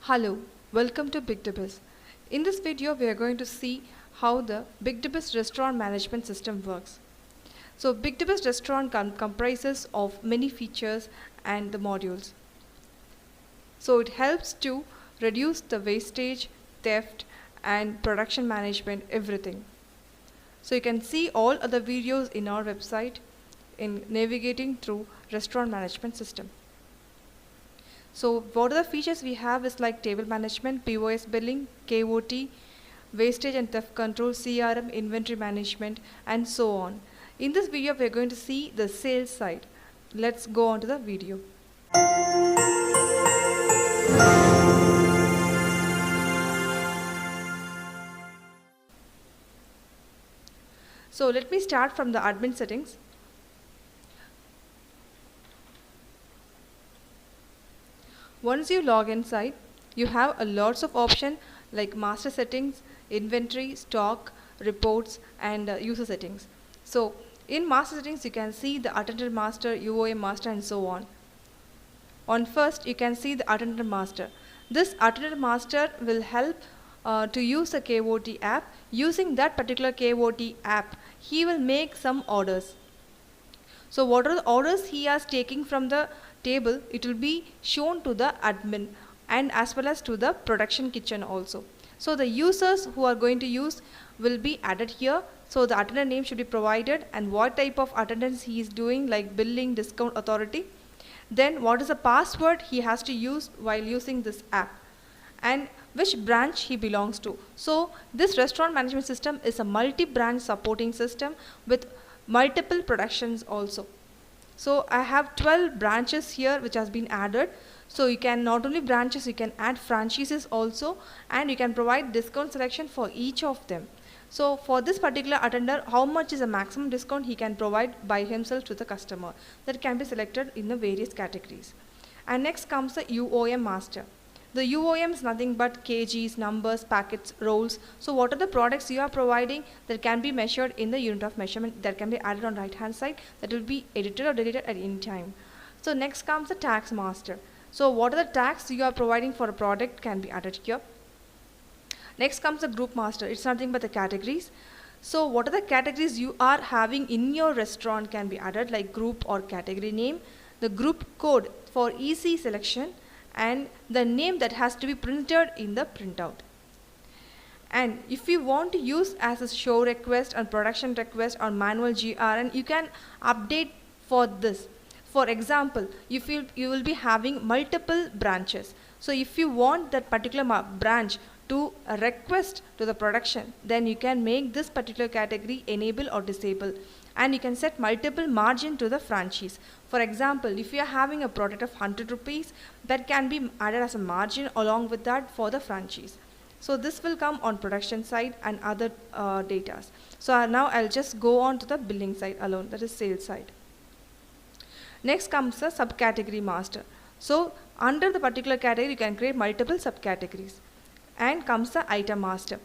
Hello, welcome to BigDBus. In this video, we are going to see how the BigDBus restaurant management system works. So BigDBus restaurant comprises of many features and the modules. So it helps to reduce the wastage, theft and production management, everything. So you can see all other videos in our website in navigating through restaurant management system. So what are the features we have is like table management, POS billing, KOT, wastage and theft control, CRM, inventory management and so on. In this video we are going to see the sales side. Let's go on to the video. So let me start from the admin settings. Once you log inside, you have a lots of options like master settings, inventory, stock, reports and user settings. So in master settings you can see the attendant master, UOM master and so on. On first you can see the attendant master. This attendant master will help to use a KOT app. Using that particular KOT app, he will make some orders. So what are the orders he is taking from the table, it will be shown to the admin and as well as to the production kitchen also. So the users who are going to use will be added here. So the attendant name should be provided and what type of attendance he is doing, like billing, discount authority. Then what is the password he has to use while using this app and which branch he belongs to. So this restaurant management system is a multi-branch supporting system with multiple productions also. So I have 12 branches here which has been added. So you can not only branches, you can add franchises also and you can provide discount selection for each of them. So for this particular attendant, how much is the maximum discount he can provide by himself to the customer, that can be selected in the various categories. And next comes the UOM master. The UOM is nothing but kgs, numbers, packets, rolls. So what are the products you are providing that can be measured in the unit of measurement that can be added on right hand side, that will be edited or deleted at any time. So next comes the tax master. So what are the tax you are providing for a product can be added here. Next comes the group master. It's nothing but the categories. So what are the categories you are having in your restaurant can be added, like group or category name, the group code for easy selection and the name that has to be printed in the printout. And if you want to use as a show request or production request or manual GRN, you can update for this. For example, you will be having multiple branches. So if you want that particular branch to request to the production, then you can make this particular category enable or disable. And you can set multiple margin to the franchise. For example, if you are having a product of 100 rupees, that can be added as a margin along with that for the franchise. So this will come on production side and other data. So now I'll just go on to the billing side alone, that is sales side. Next comes the subcategory master. So under the particular category, you can create multiple subcategories. And comes the item master.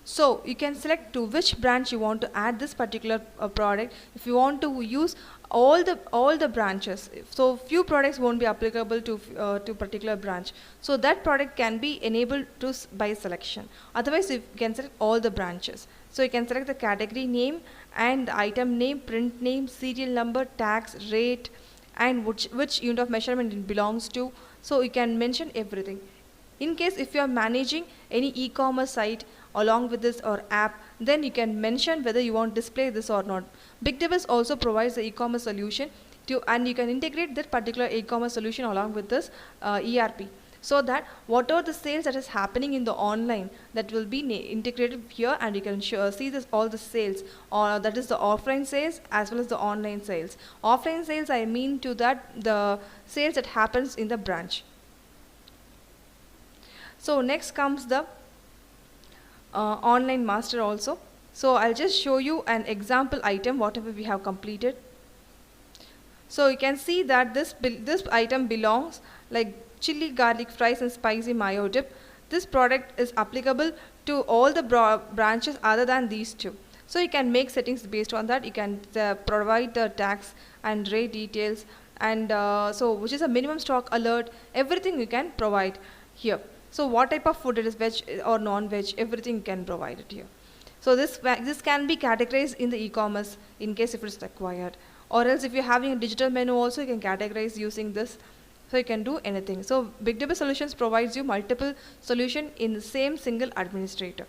So you can select to which branch you want to add this particular product. If you want to use all the branches, so few products won't be applicable to particular branch. So that product can be enabled to by selection. Otherwise, you can select all the branches. So you can select the category name and the item name, print name, serial number, tax, rate, and which unit of measurement it belongs to. So you can mention everything. In case if you are managing any e-commerce site along with this or app, then you can mention whether you want to display this or not. BigDBus also provides the e-commerce solution and you can integrate that particular e-commerce solution along with this ERP. So that whatever the sales that is happening in the online, that will be integrated here and you can see this all the sales, or that is the offline sales as well as the online sales. Offline sales, I mean to that the sales that happens in the branch. So next comes the online master also. So I'll just show you an example item whatever we have completed. So you can see that this item belongs like chili garlic fries and spicy mayo dip. This product is applicable to all the branches other than these two. So you can make settings based on that. You can provide the tax and rate details and so which is a minimum stock alert, everything you can provide here. So what type of food it is, veg or non-veg, everything you can provide it here. So this can be categorized in the e-commerce in case if it's required, or else if you're having a digital menu also you can categorize using this. So you can do anything. So BigTable Solutions provides you multiple solution in the same single administrator.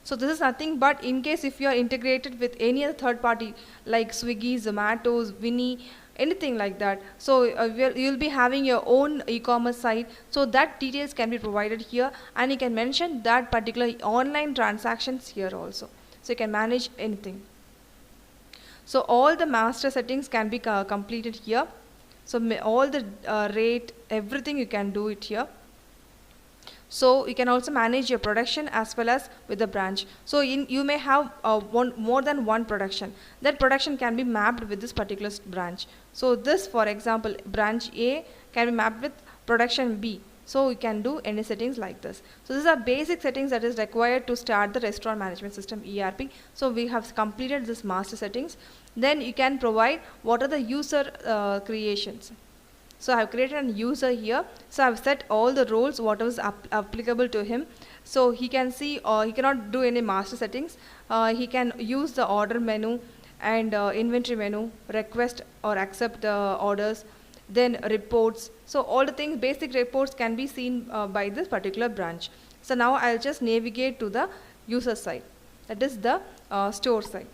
So this is nothing but in case if you are integrated with any other third party like Swiggy, Zomato, Winnie, anything like that. So you'll be having your own e-commerce site. So that details can be provided here, and you can mention that particular online transactions here also. So you can manage anything. So all the master settings can be completed here. So all the rate, everything you can do it here. So you can also manage your production as well as with the branch. So you may have more than one production. That production can be mapped with this particular branch. So this, for example, branch A can be mapped with production B. So you can do any settings like this. So these are basic settings that is required to start the restaurant management system ERP. So we have completed this master settings. Then you can provide what are the user creations. So I have created a user here. So I have set all the roles what was applicable to him. So he can see, he cannot do any master settings. He can use the order menu and inventory menu, request or accept orders, then reports. So all the things, basic reports can be seen by this particular branch. So now I'll just navigate to the user side, that is the store side.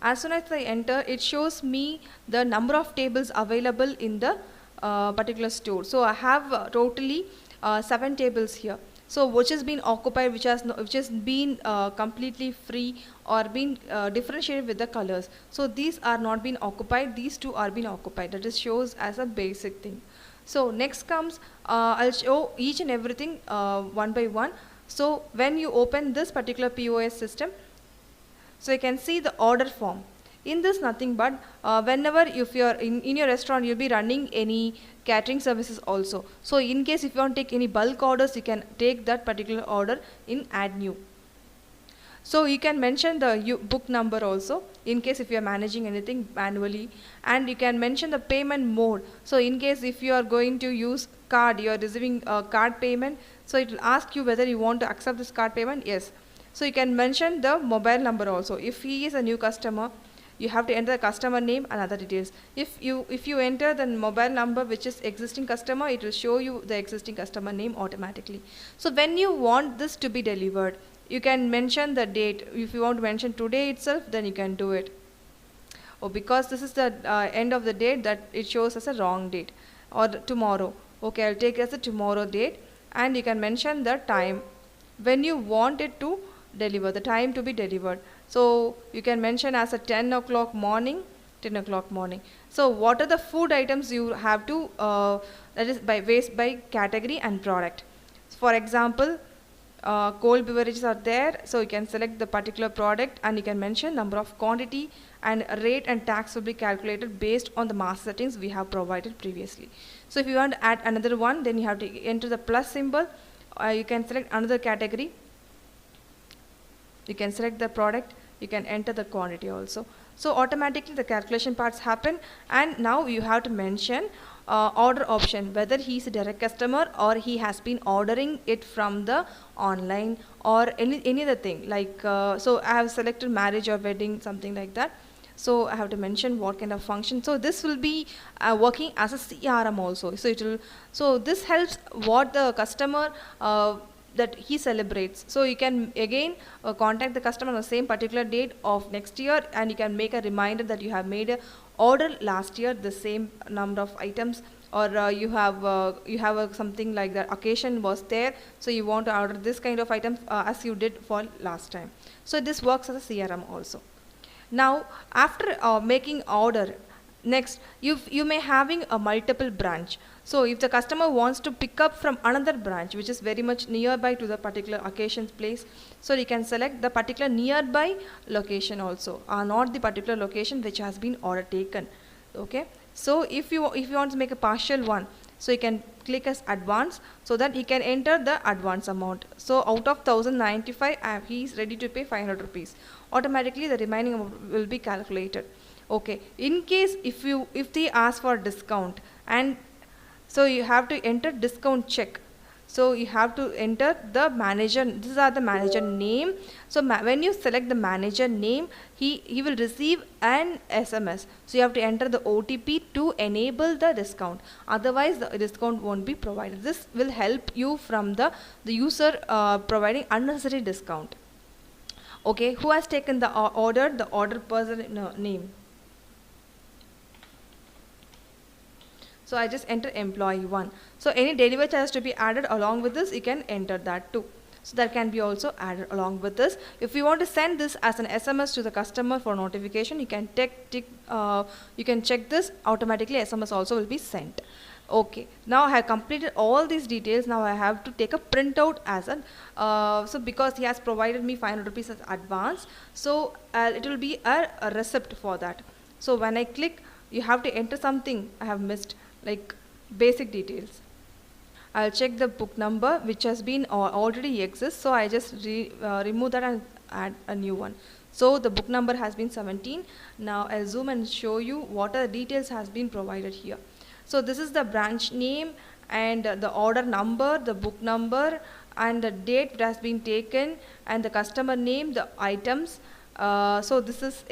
As soon as I enter, it shows me the number of tables available in the particular store. So I have totally 7 tables here. So which has been occupied, which has been completely free or been differentiated with the colors. So these are not been occupied, these 2 are been occupied. That is shows as a basic thing. So next comes, I'll show each and everything one by one. So when you open this particular POS system, so you can see the order form. In this nothing but whenever if you're in your restaurant, you'll be running any catering services also. So in case if you want to take any bulk orders, you can take that particular order in add new. So you can mention the book number also in case if you are managing anything manually, and you can mention the payment mode. So in case if you are going to use card, you are receiving card payment, so it will ask you whether you want to accept this card payment. Yes. So you can mention the mobile number also. If he is a new customer, you have to enter the customer name and other details. If you enter the mobile number which is existing customer, it will show you the existing customer name automatically. So when you want this to be delivered, you can mention the date. If you want to mention today itself, then you can do it. Or because this is the end of the date, that it shows as a wrong date, or tomorrow. Okay, I'll take as a tomorrow date, and you can mention the time when you want it to deliver, the time to be delivered. So you can mention as a 10 o'clock morning, 10 o'clock morning. So what are the food items you have to, that is by waste by category and product. For example, cold beverages are there, so you can select the particular product and you can mention number of quantity, and rate and tax will be calculated based on the master settings we have provided previously. So if you want to add another one, then you have to enter the plus symbol. You can select another category. You can select the product, you can enter the quantity also. So automatically the calculation parts happen, and now you have to mention order option, whether he is a direct customer or he has been ordering it from the online or any other thing like so I have selected marriage or wedding, something like that. So I have to mention what kind of function. So this will be working as a CRM also. So it will, so this helps what the customer that he celebrates. So you can again contact the customer on the same particular date of next year, and you can make a reminder that you have made a order last year the same number of items, or you have something like that occasion was there, so you want to order this kind of items as you did for last time. So this works as a CRM also. Now after making order, next you may having a multiple branch. So if the customer wants to pick up from another branch which is very much nearby to the particular occasion's place, so you can select the particular nearby location also, not the particular location which has been order taken. Okay, so if you want to make a partial one, so you can click as advance, so that he can enter the advance amount. So out of 1095, he is ready to pay 500 rupees. Automatically the remaining amount will be calculated. Okay, in case if they ask for discount, and so you have to enter discount check. So you have to enter the manager, these are the manager name. So when you select the manager name, he will receive an SMS. So you have to enter the OTP to enable the discount. Otherwise the discount won't be provided. This will help you from the user providing unnecessary discount. Okay, who has taken the order? The order person name. So I just enter employee 1. So any delivery charge to be added along with this, you can enter that too. So that can be also added along with this. If you want to send this as an SMS to the customer for notification, you can you can check this. Automatically SMS also will be sent. Okay, now I have completed all these details. Now I have to take a printout as an so because he has provided me 500 rupees as advance, so it will be a receipt for that. So when I click, you have to enter something I have missed, like basic details. I'll check the book number which has been already exists, so I just remove that and add a new one. So the book number has been 17. Now I'll zoom and show you what are the details has been provided here. So this is the branch name and the order number, the book number, and the date it has been taken, and the customer name, the items. So this is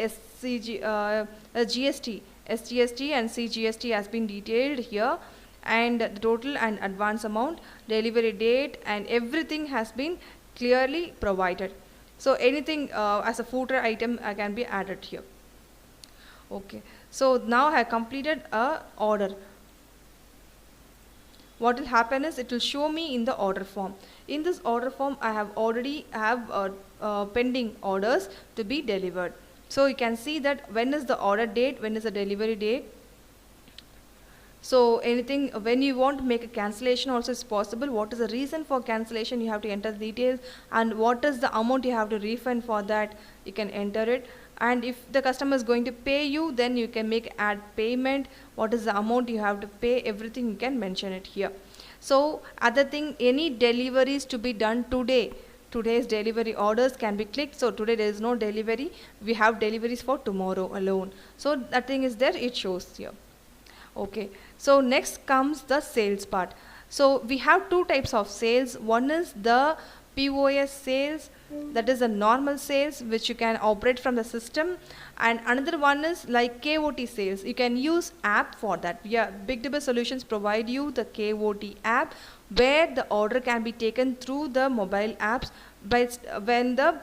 GST. SGST and CGST has been detailed here, and the total and advance amount, delivery date, and everything has been clearly provided. So anything as a footer item can be added here. Okay, so now I have completed a order. What will happen is it will show me in the order form. In this order form, I have already have pending orders to be delivered. So you can see that when is the order date, when is the delivery date. So anything, when you want to make a cancellation also is possible. What is the reason for cancellation? You have to enter the details, and what is the amount you have to refund for that, you can enter it. And if the customer is going to pay you, then you can make add payment. What is the amount you have to pay, everything you can mention it here. So other thing, any deliveries to be done today, today's delivery orders can be clicked. So today there is no delivery, we have deliveries for tomorrow alone. So that thing is there, it shows here. Okay, so next comes the sales part. So we have two types of sales. One is the POS sales, that is a normal sales which you can operate from the system, and another one is like KOT sales. You can use app for that. Yeah, BigTable Solutions provide you the KOT app, where the order can be taken through the mobile apps. But when the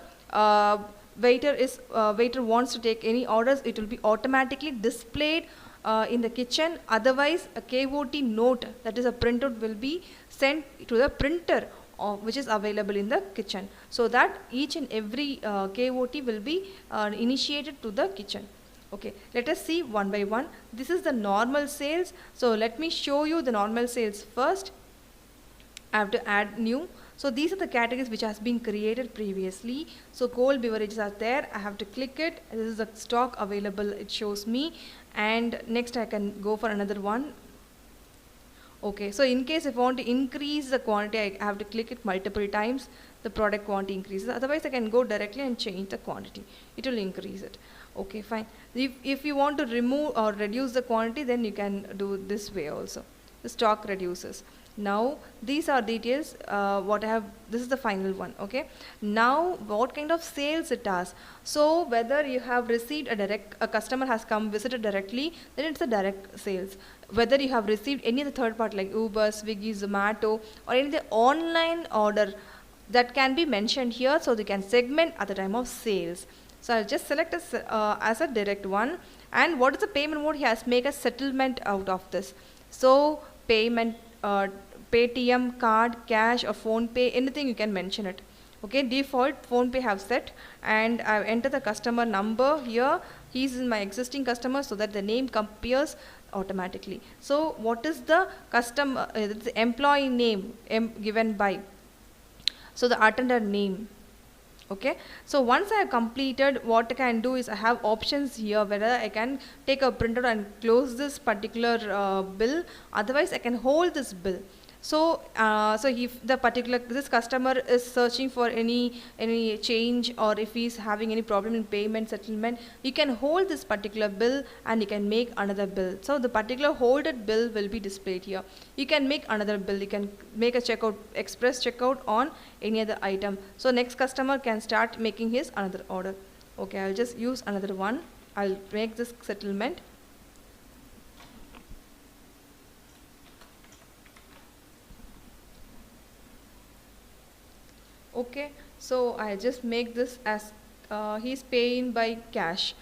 waiter wants to take any orders, it will be automatically displayed in the kitchen. Otherwise, a KOT note, that is a printout, will be sent to the printer which is available in the kitchen, so that each and every KOT will be initiated to the kitchen. Okay, let us see one by one. This is the normal sales. So let me show you the normal sales first. I have to add new. So these are the categories which has been created previously. So cold beverages are there. I have to click it. This is the stock available, it shows me. And next I can go for another one. Okay, so in case if I want to increase the quantity, I have to click it multiple times. The product quantity increases. Otherwise I can go directly and change the quantity, it will increase it. Okay, fine. If you want to remove or reduce the quantity, then you can do this way also. The stock reduces. Now these are details what I have. This is the final one. Okay, now what kind of sales it has. So whether you have received a customer has come visited directly, then it's a direct sales. Whether you have received any of the third party like Uber, Swiggy, Zomato, or any of the online order, that can be mentioned here, so they can segment at the time of sales. So I'll just select as a direct one. And what is the payment mode? He has make a settlement out of this. So payment, Paytm, card, cash, or phone pay, anything you can mention it. Okay, default phone pay have set, and I enter the customer number here. He is my existing customer, so that the name appears automatically. So what is the customer, the employee name given by? So the attendant name. Okay, so once I have completed, what I can do is I have options here whether I can take a printout and close this particular bill, otherwise I can hold this bill. So so if the particular this customer is searching for any change, or if he's having any problem in payment settlement, you can hold this particular bill and you can make another bill. So the particular holded bill will be displayed here. You can make another bill, you can make a checkout, express checkout on any other item. So next customer can start making his another order. Okay, I'll just use another one. I'll make this settlement. Okay, so I just make this as he's paying by cash.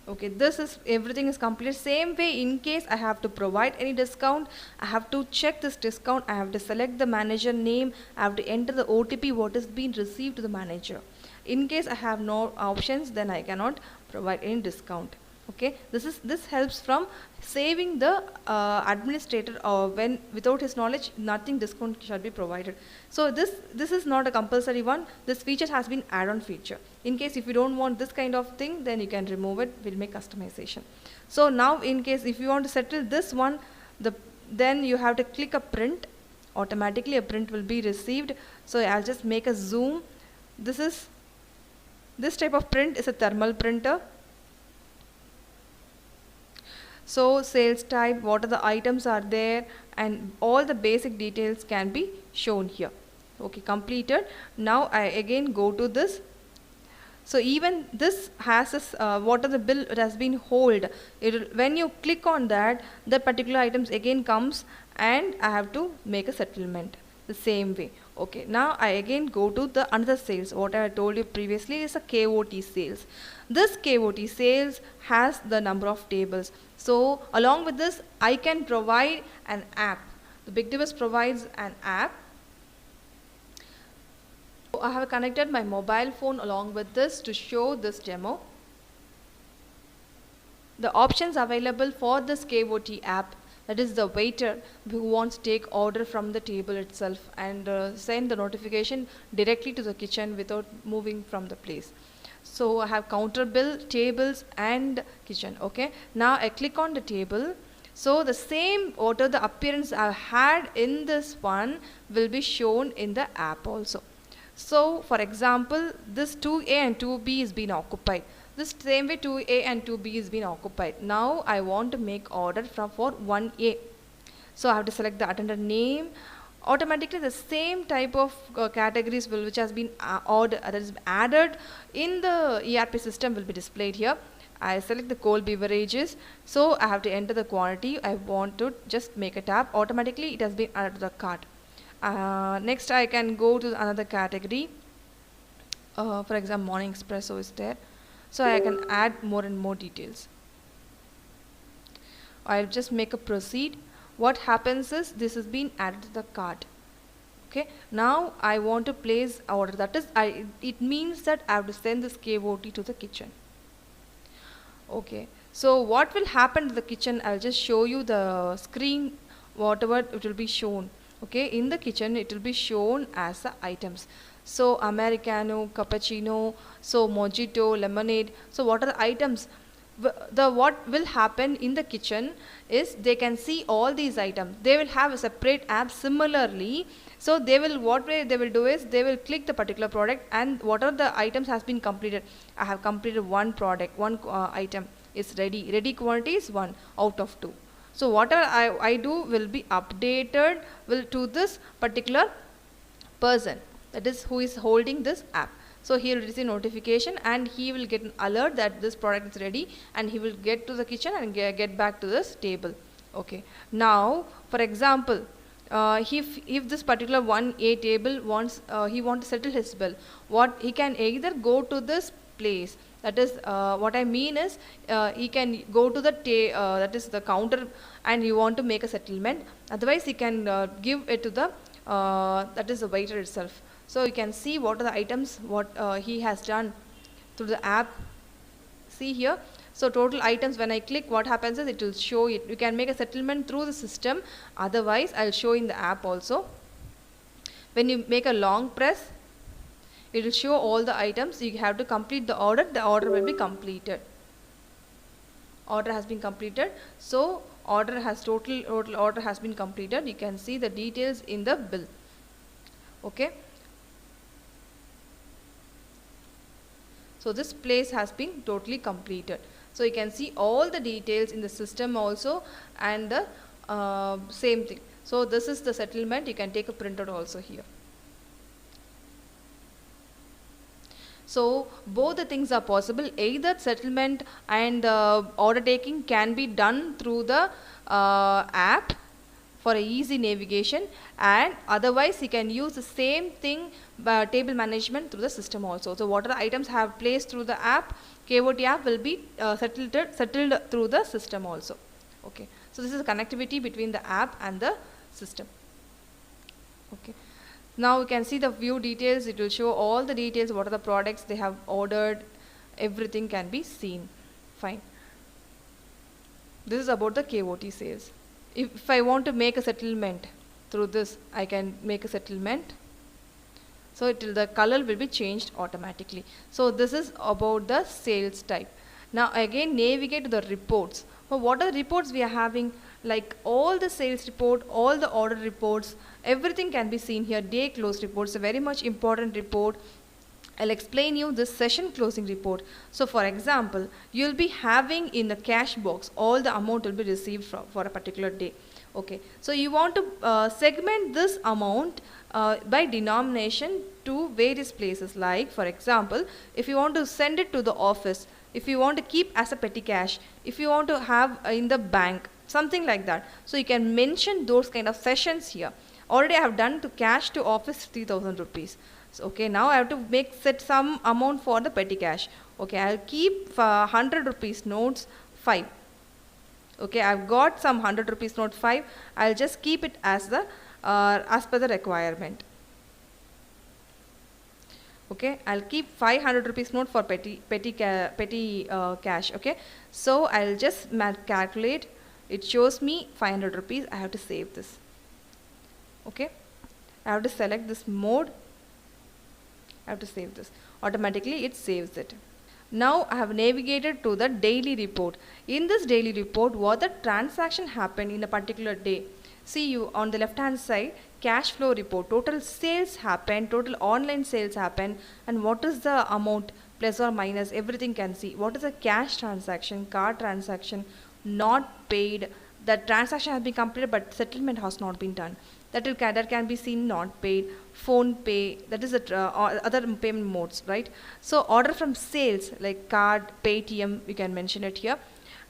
Okay, this is everything is complete. Same way, in case I have to provide any discount, I have to check this discount, I have to select the manager name, I have to enter the OTP what is being received to the manager. In case I have no options, then I cannot provide any discount. Okay, this helps from saving the administrator, when without his knowledge nothing discount shall be provided. So this is not a compulsory one. This feature has been add-on feature. In case if you don't want this kind of thing, then you can remove it. We'll make customization. So now in case if you want to settle this one, then you have to click a print. Automatically a print will be received. So I'll just make a zoom. This type of print is a thermal printer. So sales type, what are the items are there, and all the basic details can be shown here. Okay, completed. Now I again go to this. So even this has this, what are the bill it has been hold. When you click on that, the particular items again comes and I have to make a settlement the same way. Okay, now I again go to the another sales. What I told you previously is a KOT sales. This KOT sales has the number of tables. So along with this, I can provide an app. The BigDivers provides an app. So I have connected my mobile phone along with this to show this demo. The options available for this KOT app, that is the waiter who wants to take order from the table itself and send the notification directly to the kitchen without moving from the place. So I have counter bill, tables and kitchen. Okay, now I click on the table. So the same order, the appearance I had in this one will be shown in the app also. So for example, this 2A and 2B is being occupied. This same way 2A and 2B is being occupied. Now I want to make order for 1A. So I have to select the attendant name. Automatically the same type of categories which has been added in the ERP system will be displayed here. I select the cold beverages. So I have to enter the quantity. I want to just make a tab. Automatically it has been added to the cart. Next I can go to another category. For example, morning espresso is there. So I can add more and more details. I'll just make a proceed. What happens is this has been added to the cart. Okay, now I want to place order. That is, it means that I have to send this KOT to the kitchen. Okay, so what will happen to the kitchen? I'll just show you the screen, whatever it will be shown. Okay, in the kitchen it will be shown as the items. So Americano, cappuccino, so mojito, lemonade. So what are the items? What will happen in the kitchen is they can see all these items. They will have a separate app similarly. So what way they will do is they will click the particular product, and what are the items has been completed. I have completed one product, one item is ready. Ready quantity is 1 out of 2. So whatever I do will be updated to this particular person, that is who is holding this app. So he will receive notification and he will get an alert that this product is ready, and he will get to the kitchen and get back to this table. Okay. Now, for example, if this particular 1A table wants he wants to settle his bill, what he can either go to this place. That is what I mean is he can go to the that is the counter, and you want to make a settlement. Otherwise, he can give it to the that is the waiter itself. So you can see what are the items what he has done through the app. See here. So total items, when I click, what happens is it will show it. You can make a settlement through the system. Otherwise, I'll show in the app also. When you make a long press, It will show all the items. You have to complete the order will be completed. Order has been completed. So total order has been completed. You can see the details in the bill. Okay. So this place has been totally completed. So you can see all the details in the system also, and the same thing. So this is the settlement. You can take a printout also here. So both the things are possible. Either settlement and order taking can be done through the app for a easy navigation, and otherwise you can use the same thing, table management, through the system also. So whatever items have placed through the app, KOT app will be settled through the system also. Okay. So this is connectivity between the app and the system. Okay. Now we can see the view details. It will show all the details, what are the products they have ordered, everything can be seen. Fine. This is about the KOT sales. If I want to make a settlement through this, I can make a settlement. So the color will be changed automatically. So this is about the sales type. Now again navigate to the reports. Well, what are the reports we are having? Like all the sales report, all the order reports, everything can be seen here. Day close reports, a very much important report. I'll explain you this session closing report. So for example, you'll be having in the cash box all the amount will be received for a particular day. Okay, so you want to segment this amount by denomination to various places. Like for example, if you want to send it to the office, if you want to keep as a petty cash, if you want to have in the bank, something like that. So you can mention those kind of sessions here. Already I have done to cash to office 3,000 rupees. So, okay, now I have to set some amount for the petty cash. Okay, I'll keep 100 rupees notes 5. Okay, I've got some 100 rupees note 5. I'll just keep it as the as per the requirement. Okay, I'll keep 500 rupees note for petty cash. Okay, so I'll just calculate. It shows me 500 rupees. I have to save this. Okay, I have to select this mode. I have to save this. Automatically it saves it. Now I have navigated to the daily report. In this daily report, what the transaction happened in a particular day. See, you on the left hand side, cash flow report, total sales happened, total online sales happened, and what is the amount, plus or minus, everything can see. What is the cash transaction, card transaction, not paid, the transaction has been completed but settlement has not been done. That can be seen not paid, phone pay, that is the other payment modes, right? So order from sales like card, Paytm, you can mention it here,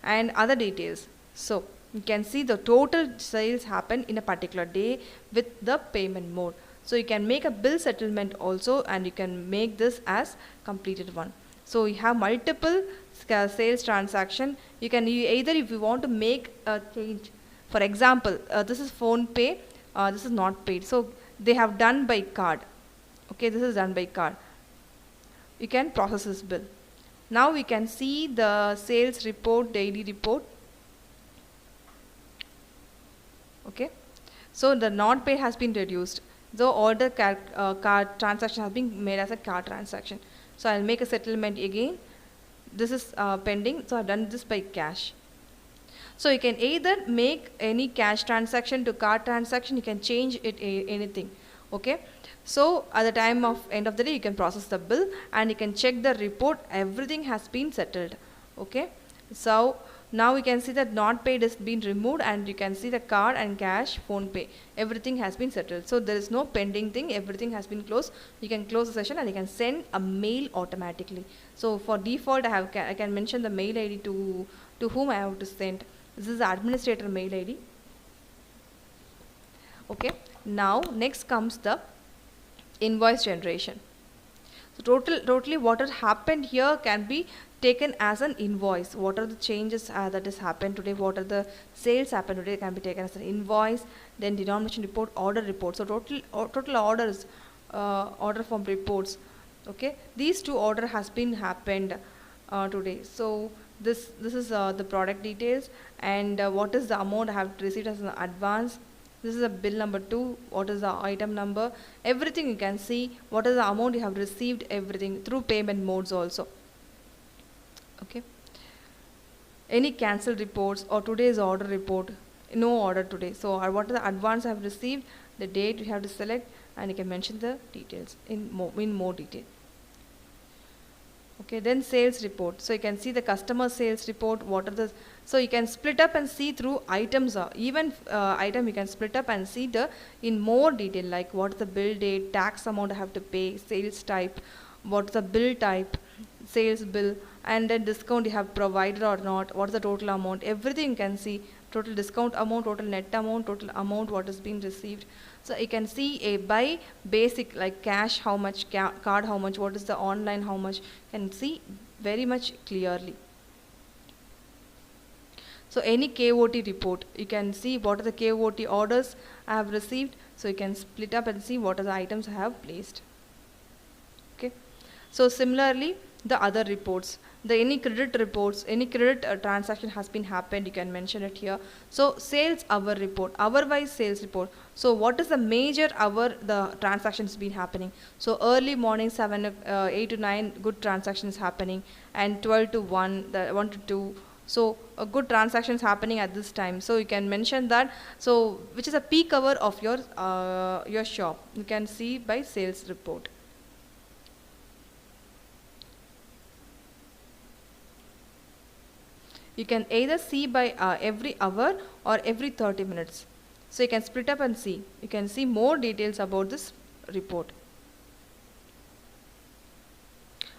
and other details. So you can see the total sales happen in a particular day with the payment mode. So you can make a bill settlement also, and you can make this as completed one. So you have multiple sales transaction. You can either, if you want to make a change, for example, this is phone pay, this is not paid, so they have done by card. Okay, this is done by card. You can process this bill. Now we can see the sales report, daily report. Okay, so the not paid has been reduced. The order card transaction has been made as a card transaction. So I'll make a settlement again. This is pending, so I've done this by cash. So you can either make any cash transaction to card transaction, you can change it anything. Okay, so at the time of end of the day, you can process the bill and you can check the report, everything has been settled. Okay, so now we can see that not paid is been removed, and you can see the card and cash, phone pay, everything has been settled. So there is no pending thing, everything has been closed. You can close the session and you can send a mail automatically. So for default, I can mention the mail ID to whom I have to send. This is the administrator mail ID. Okay, now next comes the invoice generation. So totally what has happened here can be taken as an invoice. What are the changes that has happened today, what are the sales happened today, can be taken as an invoice. Then denomination report, order report. So total orders, order form reports. Okay, these two order has been happened today. So this is the product details, and what is the amount I have received as an advance. This is a bill number 2, what is the item number, everything you can see, what is the amount you have received, everything through payment modes also. Okay. Any cancel reports or today's order report, no order today. So what are the advance I have received, the date you have to select, and you can mention the details in more detail. Okay, then sales report. So you can see the customer sales report, what are the, so you can split up and see through items, even item you can split up and see the in more detail, like what is the bill date, tax amount I have to pay, sales type, what's the bill type, sales bill, and then discount you have provided or not, what's the total amount, everything you can see, total discount amount, total net amount, total amount what is being received. So you can see a by basic like cash how much, card how much, what is the online how much, you can see very much clearly. So any KOT report, you can see what are the KOT orders I have received, so you can split up and see what are the items I have placed. Okay. So similarly, the other reports, the any credit reports, any credit transaction has been happened, you can mention it here. So sales hour report, hour wise sales report. So what is the major hour the transactions been happening? So early morning 8 to 9 good transactions happening, and 12 to 1, the 1 to 2. So a good transactions happening at this time. So you can mention that. So which is a peak hour of your shop. You can see by sales report. You can either see by every hour or every 30 minutes. So you can split up and see. You can see more details about this report.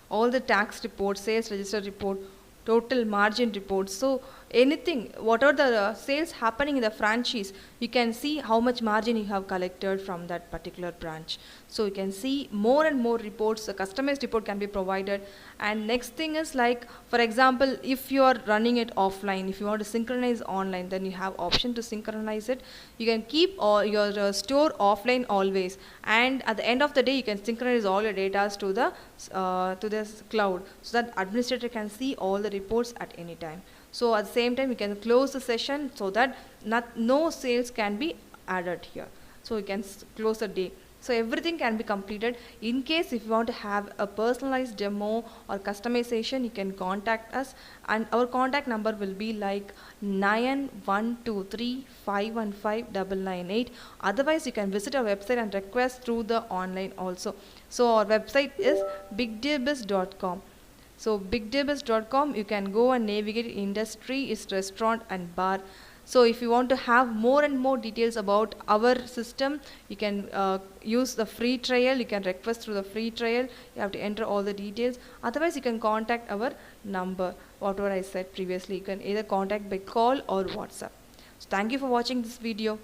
All the tax reports, sales register report, total margin reports. So anything, whatever the sales happening in the franchise, you can see how much margin you have collected from that particular branch. So you can see more and more reports. The customized report can be provided. And next thing is like, for example, if you are running it offline, if you want to synchronize online, then you have option to synchronize it. You can keep all your store offline always, and at the end of the day you can synchronize all your data to the cloud, so that administrator can see all the reports at any time. So at the same time you can close the session so that no sales can be added here. So you can close the day. So everything can be completed. In case if you want to have a personalized demo or customization, you can contact us, and our contact number will be like 9123515998. Otherwise you can visit our website and request through the online also. So our website is bigdealbiz.com. So bigdealbiz.com, you can go and navigate. Industry is restaurant and bar. So if you want to have more and more details about our system, you can use the free trial. You can request through the free trial. You have to enter all the details. Otherwise you can contact our number, whatever I said previously. You can either contact by call or WhatsApp. So thank you for watching this video.